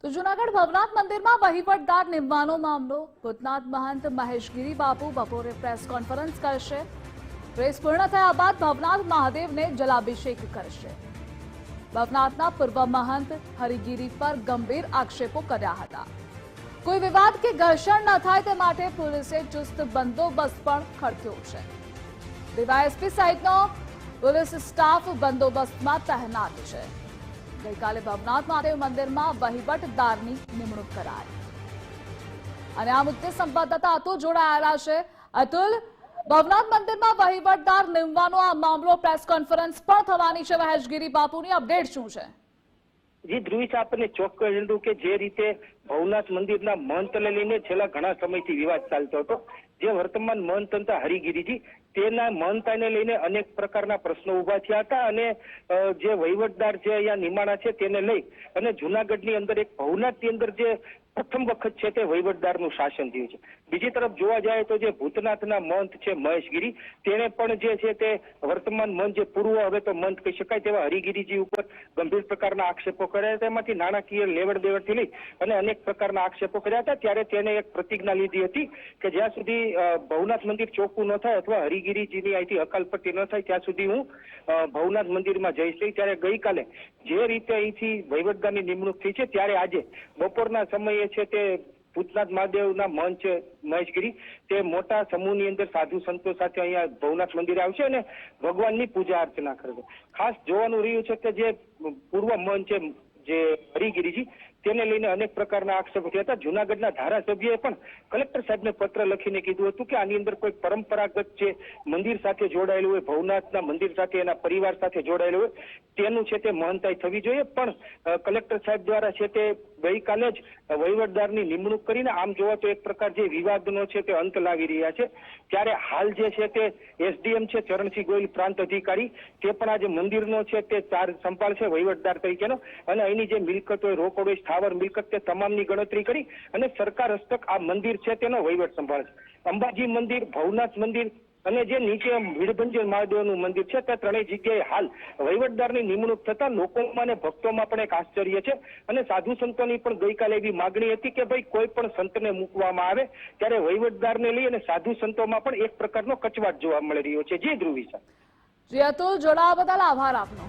તો જૂનાગઢ ભવનાથ મંદિરમાં વહીવટદાર નિમવાનો મામલો. ભૂતનાથ મહંત મહેશગીરી બાપુ બપોરે પ્રેસ કોન્ફરન્સ કરશે. પ્રેસ પૂર્ણ થયા બાદ ભવનાથ મહાદેવને જલાભિષેક કરશે. ભવનાથના પૂર્વ મહંત હરિગીરી પર ગંભીર આક્ષેપો કર્યા હતા. કોઈ વિવાદ કે ઘર્ષણ ન થાય તે માટે પોલીસે ચુસ્ત બંદોબસ્ત પણ ખડક્યો છે. ડીવાયએસપી સહિતનો પોલીસ સ્ટાફ બંદોબસ્તમાં તહેનાત છે. ગઈકાલે ભવનાથ મહાદેવ મંદિરમાં વહીવટદારની નિમણૂક કરાઈ અને આ મુદ્દે સંવાદદાતા અતુલ જોડાયેલા છે. અતુલ, ભવનાથ મંદિરમાં વહીવટદાર નિમવાનો આ મામલો, પ્રેસ કોન્ફરન્સ પણ થવાની છે મહેશગીરી બાપુની, અપડેટ શું છે? જી ધ્રુવી, આપણને ચોક્કસ જણાવ્યું કે જે રીતે ભવનાથ મંદિરના મહંતને લઈને છેલ્લા ઘણા સમયથી વિવાદ ચાલતો હતો, જે વર્તમાન મહંત હતા હરિગીરીજી, તેના મહંતાને લઈને અનેક પ્રકારના પ્રશ્નો ઉભા થયા હતા અને જે વહીવટદાર જે અહીંયા નિમાણા છે તેને લઈ અને જૂનાગઢની અંદર એક ભવનાથની અંદર જે પ્રથમ વખત છે તે વહીવટદારનું શાસન થયું છે. બીજી તરફ જોવા જાય તો જે ભૂતનાથના મહંત છે મહેશગીરી, તેને પણ જે છે તે વર્તમાન મહંત, જે પૂર્વ હવે તો મહંત કહી શકાય તેવા હરિગીરીજી ઉપર ગંભીર પ્રકારના આક્ષેપો કર્યા હતા. એમાંથી નાણાકીય લેવડ દેવડથી લઈ અને અનેક પ્રકારના આક્ષેપો કર્યા હતા. ત્યારે તેને એક પ્રતિજ્ઞા લીધી હતી કે જ્યાં સુધી ભવનાથ મંદિર ચોખ્ખું ન થાય અથવા હરિગીરીજીની અહીંથી અકાલપટ્ટી ન થાય ત્યાં સુધી હું ભવનાથ મંદિરમાં જઈશ નહીં. ત્યારે ગઈકાલે જે રીતે અહીંથી વહીવટદારની નિમણૂક થઈ છે, ત્યારે આજે બપોરના સમયે છે તે ભૂતનાથ મહાદેવના મહંત છે મહેશગીરી, તે મોટા સમૂહની અંદર સાધુ સંતો સાથે અહીંયા ભવનાથ મંદિરે આવશે અને ભગવાનની પૂજા અર્ચના કરશે. ખાસ જોવાનું રહ્યું છે કે જે પૂર્વ મહંત છે જે હરિગીરીજી, તેને લઈને અનેક પ્રકારના આક્ષેપો થયા હતા. જૂનાગઢના ધારાસભ્યએ પણ કલેક્ટર સાહેબને પત્ર લખીને કીધું હતું કે આની અંદર કોઈ પરંપરાગત જે મંદિર સાથે જોડાયેલું હોય, ભવનાથના મંદિર સાથે એના પરિવાર સાથે જોડાયેલું હોય, તેનું છે તે મહંતાઈ થવી જોઈએ. પણ કલેક્ટર સાહેબ દ્વારા છે તે ગઈકાલે જ વહીવટદારની નિમણૂક કરીને આમ જોવા તો એક પ્રકાર જે વિવાદનો છે તે અંત લાવી રહ્યા છે. ત્યારે હાલ જે છે તે એસડીએમ છે ચરણસિંહ ગોયલ, પ્રાંત અધિકારી, તે પણ આજે મંદિરનો છે તે ચાર્જ સંભાળશે વહીવટદાર તરીકેનો અને અહીંની જે મિલકત હોય, રોકડ હોય, સ્થાવર મિલકત, તે તમામની ગણતરી કરી અને સરકાર હસ્તક આ મંદિર છે તેનો વહીવટ સંભાળશે. અંબાજી મંદિર, ભવનાથ મંદિર અને જે નીચે વીરભંજન મહાદેવનું મંદિર છે, તે ત્રણેય જગ્યાએ હાલ વહીવટદારની નિમણૂક થતા લોકોમાં અને ભક્તોમાં પણ એક આશ્ચર્ય છે અને સાધુ સંતોની પણ ગઈકાલે એવી માગણી હતી કે ભાઈ કોઈ પણ સંતને મૂકવામાં આવે ત્યારે વહીવટદારને લઈ અને સાધુ સંતોમાં પણ એક પ્રકારનો કચવાટ જોવા મળી રહ્યો છે. જી ધ્રુવી. જી અતુલ, જોડાવા બદલ આભાર આપનો.